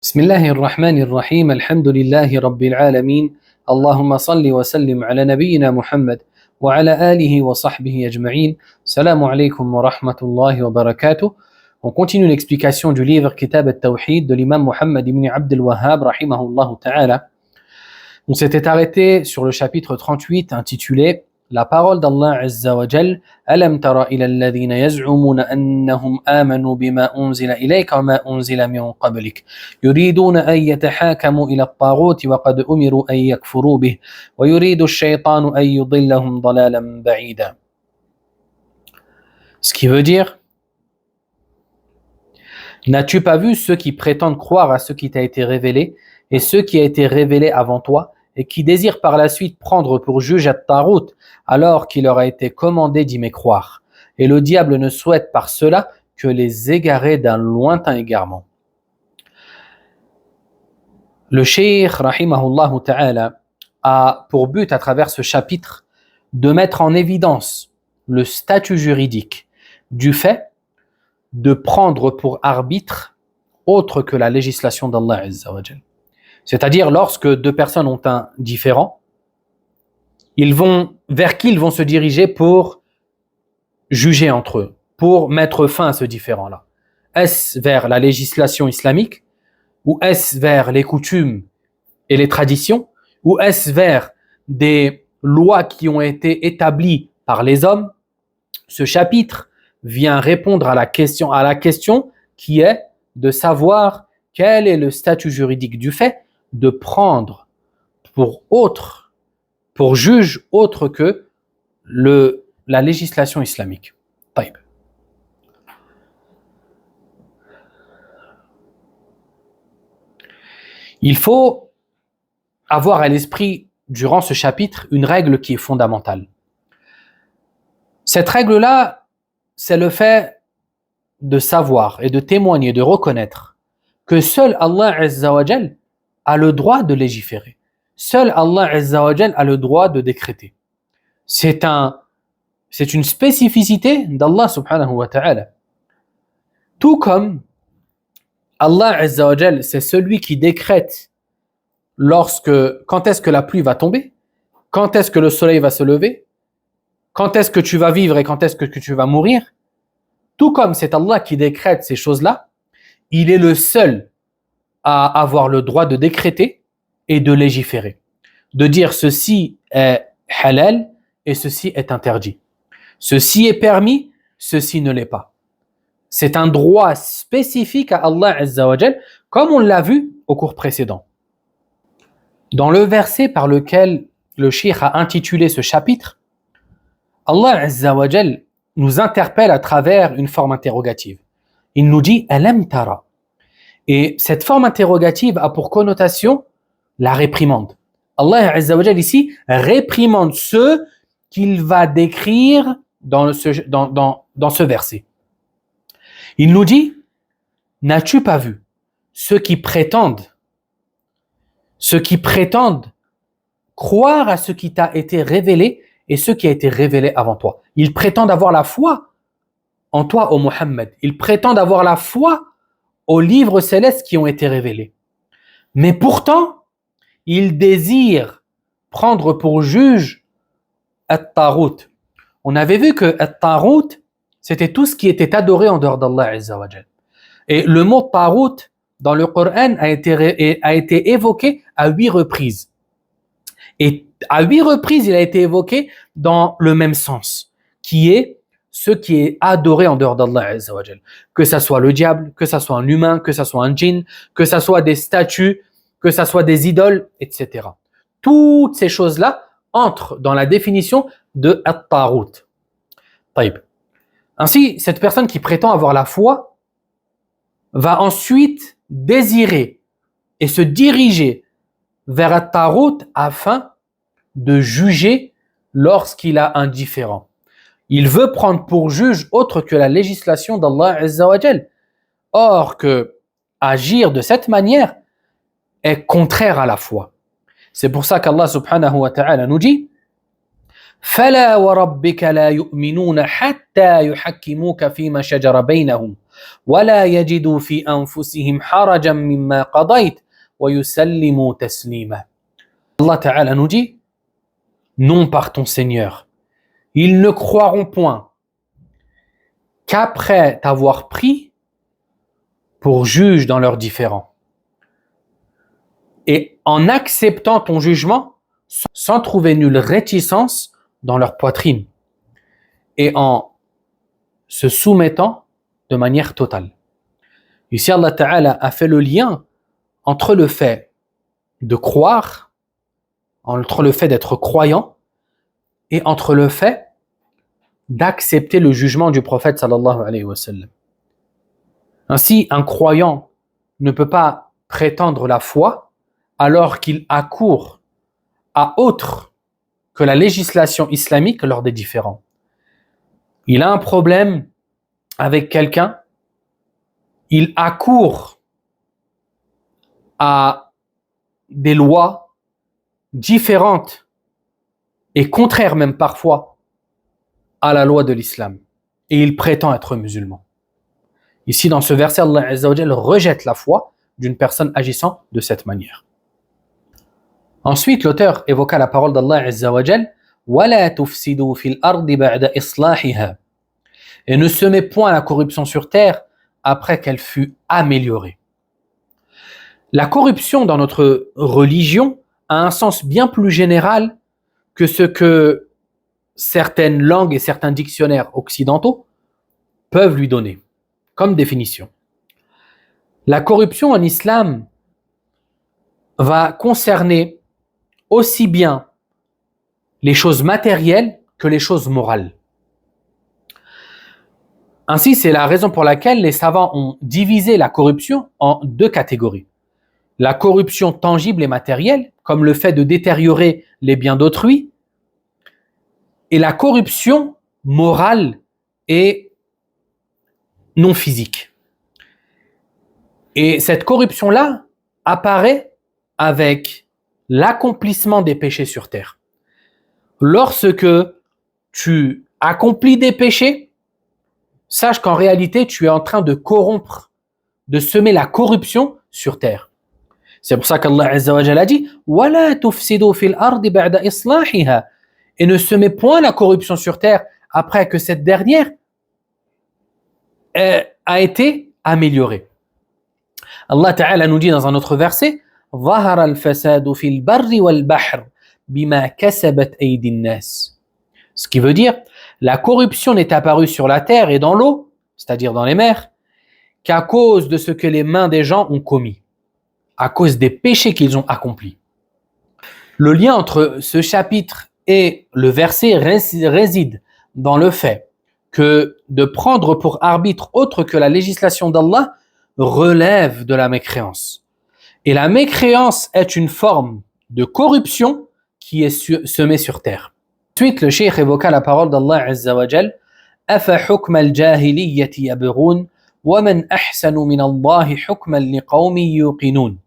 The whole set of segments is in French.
بسم الله الرحمن الرحيم الحمد لله رب العالمين اللهم صل وسلم على نبينا محمد وعلى آله وصحبه أجمعين السلام عليكم ورحمة الله وبركاته. On continue l'explication du livre Kitab al-Tawhid de l'imam Muhammad ibn Abd al-Wahhab rahimahullah ta'ala. On s'était arrêté sur le chapitre 38 intitulé La parole d'Allah Azza wa Jal. Alam tara ila alladhina yaz'umuna annahum amanu bima unzila ilayka wa ma unzila min qablik yuriduna an yatahakamu ila at-taghut wa qad umiru an yakfuru bih wa yuridu ash-shaytanu an yudillahum dalalan ba'ida. Ce qui veut dire, n'as-tu pas vu ceux qui prétendent croire à ce qui t'a été révélé et ce qui a été révélé avant toi et qui désirent par la suite prendre pour juge at-Taghut alors qu'il leur a été commandé d'y mécroire. Et le diable ne souhaite par cela que les égarer d'un lointain égarement. Le Cheikh rahimahullah ta'ala a pour but à travers ce chapitre de mettre en évidence le statut juridique du fait de prendre pour arbitre autre que la législation d'Allah Azza wa Jal. C'est-à-dire lorsque deux personnes ont un différend, vers qui ils vont se diriger pour juger entre eux, pour mettre fin à ce différend-là. Est-ce vers la législation islamique, ou est-ce vers les coutumes et les traditions, ou est-ce vers des lois qui ont été établies par les hommes? Ce chapitre vient répondre à la question qui est de savoir quel est le statut juridique du fait de prendre pour juge autre que la législation islamique. Taïb. Il faut avoir à l'esprit durant ce chapitre une règle qui est fondamentale. Cette règle-là, c'est le fait de savoir et de témoigner, de reconnaître que seul Allah Azza wa Jal a le droit de légiférer. Seul Allah Azza wa Jal a le droit de décréter. C'est une spécificité d'Allah subhanahu wa ta'ala. Tout comme Allah Azza wa Jal, c'est celui qui décrète quand est-ce que la pluie va tomber, quand est-ce que le soleil va se lever, quand est-ce que tu vas vivre et quand est-ce que tu vas mourir. Tout comme c'est Allah qui décrète ces choses-là, il est le seul à avoir le droit de décréter et de légiférer, de dire ceci est halal et ceci est interdit. Ceci est permis, ceci ne l'est pas. C'est un droit spécifique à Allah Azza wa Jal, comme on l'a vu au cours précédent. Dans le verset par lequel le cheikh a intitulé ce chapitre, Allah Azza wa Jal nous interpelle à travers une forme interrogative. Il nous dit « Alam tara ». Et cette forme interrogative a pour connotation la réprimande. Allah Azza wa Jal ici réprimande ceux qu'il va décrire dans ce verset. Il nous dit, n'as-tu pas vu ceux qui prétendent croire à ce qui t'a été révélé et ce qui a été révélé avant toi. Ils prétendent avoir la foi en toi, ô Muhammad. Ils prétendent avoir la foi aux livres célestes qui ont été révélés. Mais pourtant, ils désirent prendre pour juge at-Taghut. On avait vu que at-Taghut, c'était tout ce qui était adoré en dehors d'Allah Azza wa Jal. Et le mot Taghut dans le Coran a été évoqué à 8 reprises. Et à 8 reprises, il a été évoqué dans le même sens, qui est ce qui est adoré en dehors d'Allah Azza wa Jal. Que ça soit le diable, que ça soit un humain, que ça soit un djinn, que ça soit des statues, que ça soit des idoles, etc. Toutes ces choses-là entrent dans la définition de at-Taghut. Taïb. Ainsi, cette personne qui prétend avoir la foi va ensuite désirer et se diriger vers at-Taghut afin de juger lorsqu'il a un différend. Il veut prendre pour juge autre que la législation d'Allah Azza wa Jal. Or que agir de cette manière est contraire à la foi. C'est pour ça qu'Allah subhanahu wa ta'ala nous dit فَلَا وَرَبِّكَ لَا يُؤْمِنُونَ حَتَّى يُحَكِّمُوكَ فِيمَا شَجَرَ بَيْنَهُمْ ولا يجدوا في أنفسهم حرجا مما قضيت ويسلموا تسليما. Allah Ta'ala nous dit, non par ton Seigneur, ils ne croiront point qu'après t'avoir pris pour juge dans leurs différends, et en acceptant ton jugement sans trouver nulle réticence dans leur poitrine, et en se soumettant de manière totale. Ici, Allah Ta'ala a fait le lien entre le fait de croire, entre le fait d'être croyant, et entre le fait d'accepter le jugement du prophète sallallahu alayhi wa sallam. Ainsi, un croyant ne peut pas prétendre la foi alors qu'il accourt à autre que la législation islamique lors des différends. Il a un problème avec quelqu'un, il accourt à des lois différentes et contraires même parfois à la loi de l'islam, et il prétend être musulman. Ici, dans ce verset, Allah Azza wa Jal rejette la foi d'une personne agissant de cette manière. Ensuite, l'auteur évoqua la parole d'Allah Azza wa Jal, وَلَا تُفْسِدُوا فِي الْأَرْضِ بَعْدَ إِصْلَاحِهَا, et ne semez point la corruption sur terre après qu'elle fut améliorée. La corruption dans notre religion a un sens bien plus général que ce que certaines langues et certains dictionnaires occidentaux peuvent lui donner comme définition. La corruption en islam va concerner aussi bien les choses matérielles que les choses morales. Ainsi, c'est la raison pour laquelle les savants ont divisé la corruption en deux catégories. La corruption tangible et matérielle, comme le fait de détériorer les biens d'autrui, et la corruption morale et non physique. Et cette corruption-là apparaît avec l'accomplissement des péchés sur terre. Lorsque tu accomplis des péchés, sache qu'en réalité, tu es en train de corrompre, de semer la corruption sur terre. C'est pour ça qu'Allah Azza wa Jalla a dit « وَلَا تُفْسِدُوا فِي الْأَرْضِ بَعْدَ إِصْلَاحِهَا » et ne semez point la corruption sur terre après que cette dernière a été améliorée. Allah Ta'ala nous dit dans un autre verset « ظَهَرَ الْفَسَادُ فِي الْبَرِّ وَالْبَحْرِ بِمَا كَسَبَتْ أَيْدِي النَّاسِ » Ce qui veut dire, la corruption n'est apparue sur la terre et dans l'eau, c'est-à-dire dans les mers, qu'à cause de ce que les mains des gens ont commis, à cause des péchés qu'ils ont accomplis. Le lien entre ce chapitre et le verset réside dans le fait que de prendre pour arbitre autre que la législation d'Allah relève de la mécréance. Et la mécréance est une forme de corruption qui est semée sur terre. Ensuite, le cheikh évoqua la parole d'Allah Azza wa Jal أَفَحُكْمَ الْجَاهِلِيَّةِ يَبْغُونَ وَمَنْ أَحْسَنُ مِنَ اللَّهِ حُكْمًا لِقَوْمٍ يُوقِنُونَ.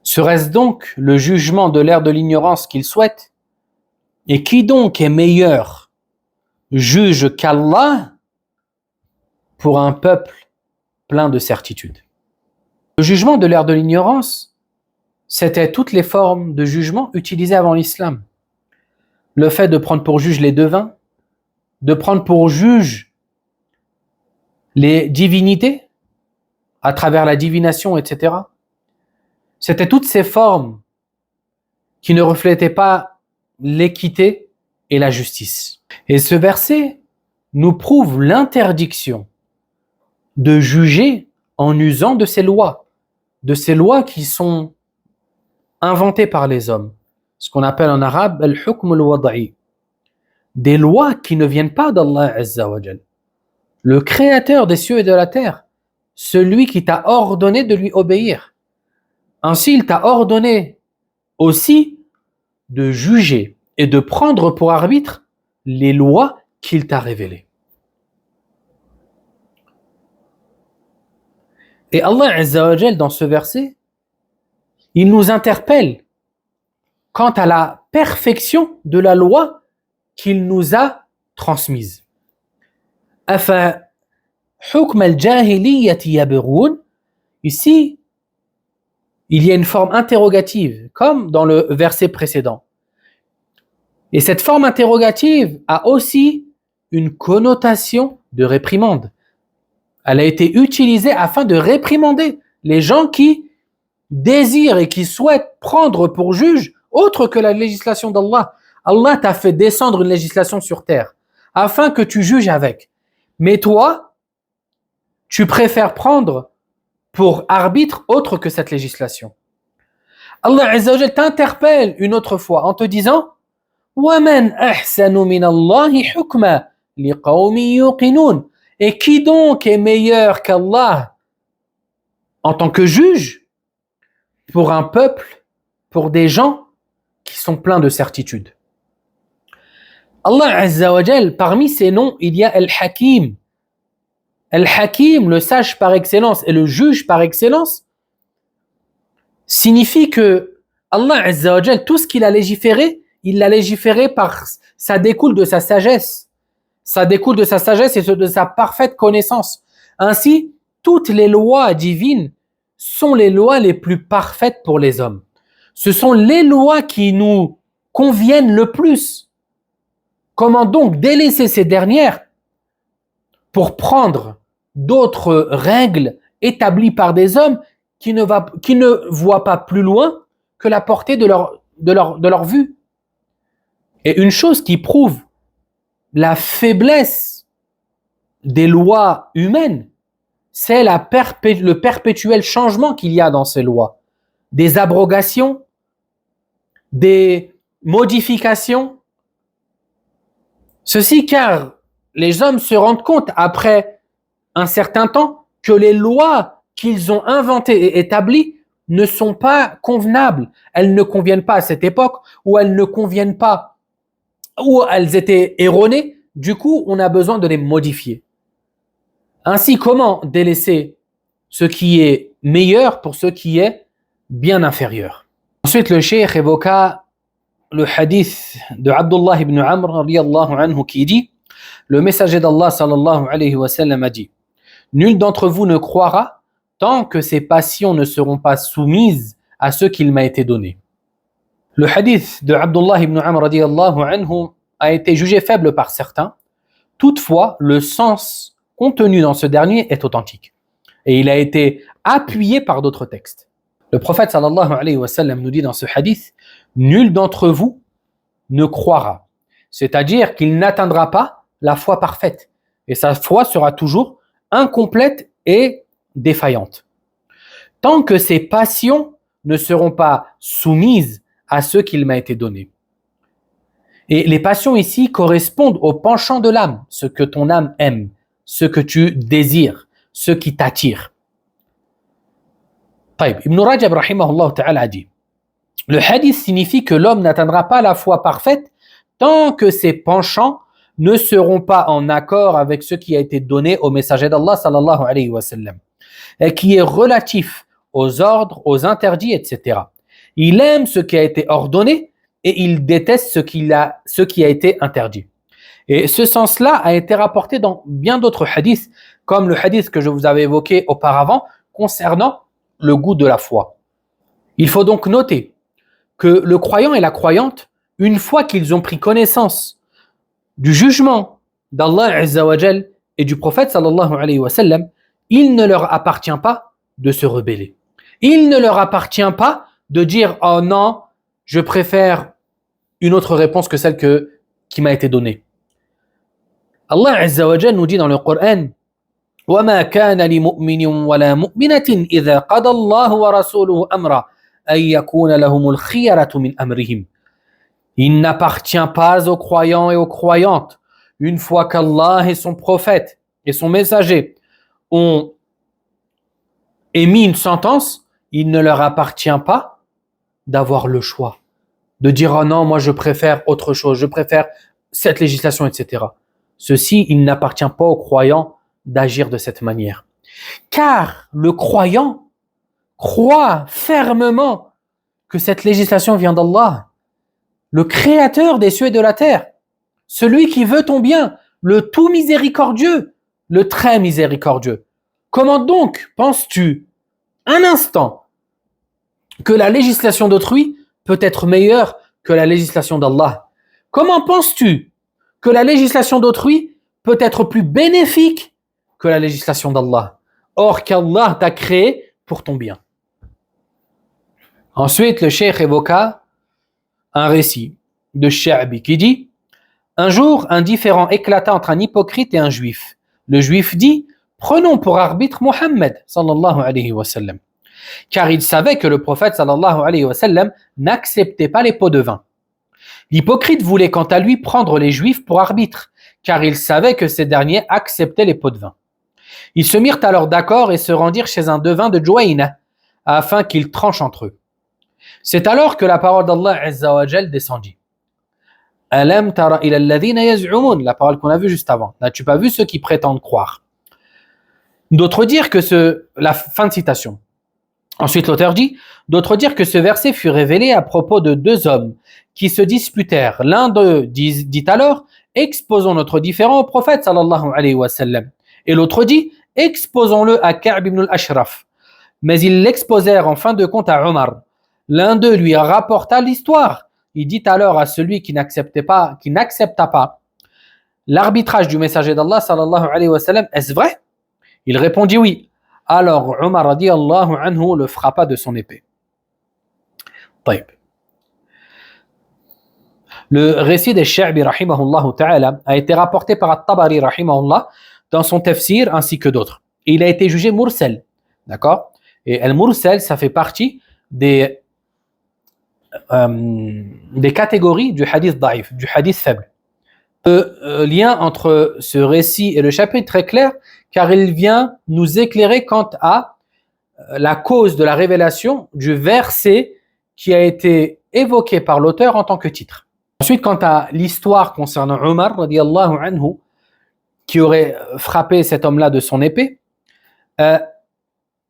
Serait-ce donc le jugement de l'ère de l'ignorance qu'ils souhaitent? Et qui donc est meilleur juge qu'Allah pour un peuple plein de certitude? Le jugement de l'ère de l'ignorance, c'était toutes les formes de jugement utilisées avant l'islam. Le fait de prendre pour juge les devins, de prendre pour juge les divinités à travers la divination, etc. C'était toutes ces formes qui ne reflétaient pas l'équité et la justice. Et ce verset nous prouve l'interdiction de juger en usant de ces lois qui sont inventées par les hommes, ce qu'on appelle en arabe al-hukm al-wada'i, des lois qui ne viennent pas d'Allah Azza wa Jal, le créateur des cieux et de la terre, celui qui t'a ordonné de lui obéir. Ainsi, il t'a ordonné aussi de juger et de prendre pour arbitre les lois qu'il t'a révélées. Et Allah Azza wa Jal, dans ce verset, il nous interpelle quant à la perfection de la loi qu'il nous a transmise. أَفَحُكْمَ حكم الجاهلية يبغون. Ici, il y a une forme interrogative, comme dans le verset précédent. Et cette forme interrogative a aussi une connotation de réprimande. Elle a été utilisée afin de réprimander les gens qui désirent et qui souhaitent prendre pour juge autre que la législation d'Allah. Allah t'a fait descendre une législation sur terre afin que tu juges avec. Mais toi, tu préfères prendre pour arbitre autre que cette législation. Allah Azza wa Jal t'interpelle une autre fois en te disant وَمَنْ أَحْسَنُ مِنَ اللَّهِ حُكْمًا لِقَوْمٍ يُوقِنُونَ. Et qui donc est meilleur qu'Allah en tant que juge pour un peuple, pour des gens qui sont pleins de certitude. Allah Azza wa Jal, parmi ses noms, il y a Al-Hakim. Al-Hakim, le sage par excellence et le juge par excellence, signifie que Allah Azza wa Jal, tout ce qu'il a légiféré, il l'a légiféré par, ça découle de sa sagesse. Ça découle de sa sagesse et de sa parfaite connaissance. Ainsi, toutes les lois divines sont les lois les plus parfaites pour les hommes. Ce sont les lois qui nous conviennent le plus. Comment donc délaisser ces dernières pour prendre d'autres règles établies par des hommes qui ne voient pas plus loin que la portée de leur vue? Et une chose qui prouve la faiblesse des lois humaines, c'est le perpétuel changement qu'il y a dans ces lois. Des abrogations, des modifications. Ceci car les hommes se rendent compte après un certain temps que les lois qu'ils ont inventées et établies ne sont pas convenables. Elles ne conviennent pas à cette époque, ou elles ne conviennent pas, ou elles étaient erronées. Du coup, on a besoin de les modifier. Ainsi, comment délaisser ce qui est meilleur pour ce qui est bien inférieur? Ensuite, le cheikh évoqua le hadith de Abdullah ibn Amr radiyallahu anhu qui dit: le messager d'Allah sallallahu alayhi wa sallam a dit: nul d'entre vous ne croira tant que ses passions ne seront pas soumises à ce qu'il m'a été donné. Le hadith de Abdullah ibn Amr radiyallahu anhu a été jugé faible par certains. Toutefois, le sens contenu dans ce dernier est authentique. Et il a été appuyé par d'autres textes. Le prophète sallallahu alayhi wa sallam nous dit dans ce hadith: nul d'entre vous ne croira. C'est-à-dire qu'il n'atteindra pas la foi parfaite. Et sa foi sera toujours incomplète et défaillante. Tant que ses passions ne seront pas soumises à ce qu'il m'a été donné. Et les passions ici correspondent au penchant de l'âme, ce que ton âme aime, ce que tu désires, ce qui t'attire. Ibn Rajab rahimahullah ta'ala a dit: le hadith signifie que l'homme n'atteindra pas la foi parfaite tant que ses penchants ne seront pas en accord avec ce qui a été donné au messager d'Allah sallallahu alayhi wa sallam, et qui est relatif aux ordres, aux interdits, etc. Il aime ce qui a été ordonné et il déteste ce qui a été interdit. Et ce sens-là a été rapporté dans bien d'autres hadiths, comme le hadith que je vous avais évoqué auparavant concernant le goût de la foi. Il faut donc noter que le croyant et la croyante, une fois qu'ils ont pris connaissance du jugement d'Allah Azza wa Jal et du prophète sallallahu alayhi wa sallam, il ne leur appartient pas de se rebeller. Il ne leur appartient pas de dire « Oh non, je préfère une autre réponse que celle qui m'a été donnée ». Allah Azza wa Jal nous dit dans le Coran: وَمَا كَانَ لِمُؤْمِنٍ وَلَا مُؤْمِنَةٍ إِذَا قَضَى اللَّهُ وَرَسُولُهُ أَمْرًا أَن يَكُونَ لَهُمُ الْخِيَرَةُ مِنْ أَمْرِهِمْ. Il n'appartient pas aux croyants et aux croyantes, une fois qu'Allah et son prophète et son messager ont émis une sentence, il ne leur appartient pas d'avoir le choix, de dire « Oh non, moi je préfère autre chose, je préfère cette législation, etc. » Ceci, il n'appartient pas aux croyants d'agir de cette manière. Car le croyant croit fermement que cette législation vient d'Allah, le créateur des cieux et de la terre, celui qui veut ton bien, le tout miséricordieux, le très miséricordieux. Comment donc penses-tu un instant que la législation d'autrui peut être meilleure que la législation d'Allah? Comment penses-tu que la législation d'autrui peut être plus bénéfique que la législation d'Allah? Or qu'Allah t'a créé pour ton bien. Ensuite, le cheikh évoqua un récit de Sha'bi qui dit: un jour, un différend éclata entre un hypocrite et un juif. Le juif dit: prenons pour arbitre Mohammed sallallahu alayhi wa sallam. Car il savait que le prophète sallallahu alayhi wa sallam n'acceptait pas les pots de vin. L'hypocrite voulait quant à lui prendre les juifs pour arbitre, car il savait que ces derniers acceptaient les pots de vin. Ils se mirent alors d'accord et se rendirent chez un devin de Juwayna, afin qu'il tranche entre eux. C'est alors que la parole d'Allah Azza wa Jal descendit. Alam tara ila alladhina yaz'umun, la parole qu'on a vue juste avant. N'as-tu pas vu ceux qui prétendent croire? D'autres dirent que la fin de citation. Ensuite, l'auteur dit: d'autres dirent que ce verset fut révélé à propos de deux hommes qui se disputèrent. L'un d'eux dit alors: exposons notre différend au prophète sallallahu alayhi wa sallam. Et l'autre dit: exposons-le à Ka'b ibn al-Ashraf. Mais ils l'exposèrent en fin de compte à Omar. L'un d'eux lui rapporta l'histoire. Il dit alors à celui qui n'accepta pas l'arbitrage du messager d'Allah sallallahu alayhi wa sallam: est-ce vrai? Il répondit oui. Alors Omar radiyallahu anhu le frappa de son épée. طيب. Le récit des Sha'bi rahimahullah ta'ala a été rapporté par At-Tabari rahimahullah dans son tafsir ainsi que d'autres. Il a été jugé mursal, d'accord? Et al-mursal, ça fait partie des catégories du hadith daïf, du hadith faible. Le lien entre ce récit et le chapitre est très clair, car il vient nous éclairer quant à la cause de la révélation du verset qui a été évoqué par l'auteur en tant que titre. Ensuite, quant à l'histoire concernant Omar radiyallahu anhu, qui aurait frappé cet homme-là de son épée, elle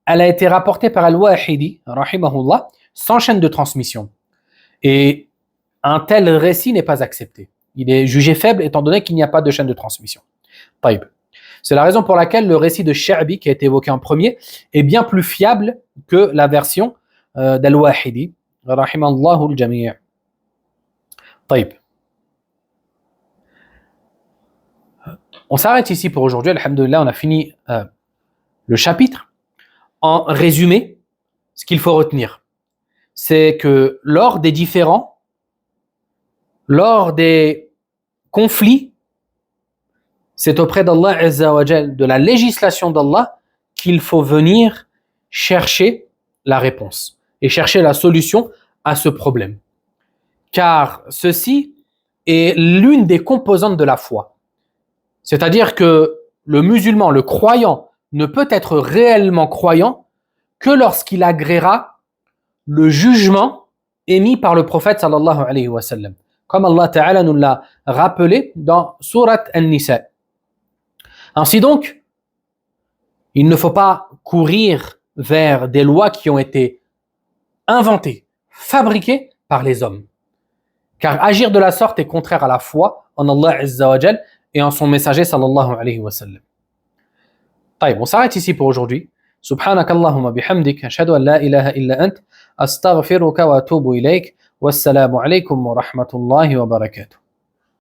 a été rapportée par Al-Wahidi rahimahullah sans chaîne de transmission. Et un tel récit n'est pas accepté. Il est jugé faible étant donné qu'il n'y a pas de chaîne de transmission. Taïb. C'est la raison pour laquelle le récit de Sha'bi qui a été évoqué en premier est bien plus fiable que la version d'Al-Wahidi rahimallahu al-jami'. Taïb. On s'arrête ici pour aujourd'hui. Alhamdulillah, on a fini le chapitre. En résumé, ce qu'il faut retenir, c'est que lors des différends, lors des conflits, c'est auprès d'Allah Azza wa Jal, de la législation d'Allah, qu'il faut venir chercher la réponse et chercher la solution à ce problème. Car ceci est l'une des composantes de la foi. C'est-à-dire que le musulman, le croyant, ne peut être réellement croyant que lorsqu'il agréera le jugement émis par le prophète sallallahu alayhi wa sallam. Comme Allah Ta'ala nous l'a rappelé dans Surat An-Nisa. Ainsi donc, il ne faut pas courir vers des lois qui ont été inventées, fabriquées par les hommes. Car agir de la sorte est contraire à la foi en Allah Azza wa Jal et en son messager sallallahu alayhi wa sallam. طيب, on s'arrête ici pour aujourd'hui. سبحانك اللهم بحمدك أشهد أن لا إله إلا أنت أستغفرك وأتوب إليك والسلام عليكم ورحمة الله وبركاته.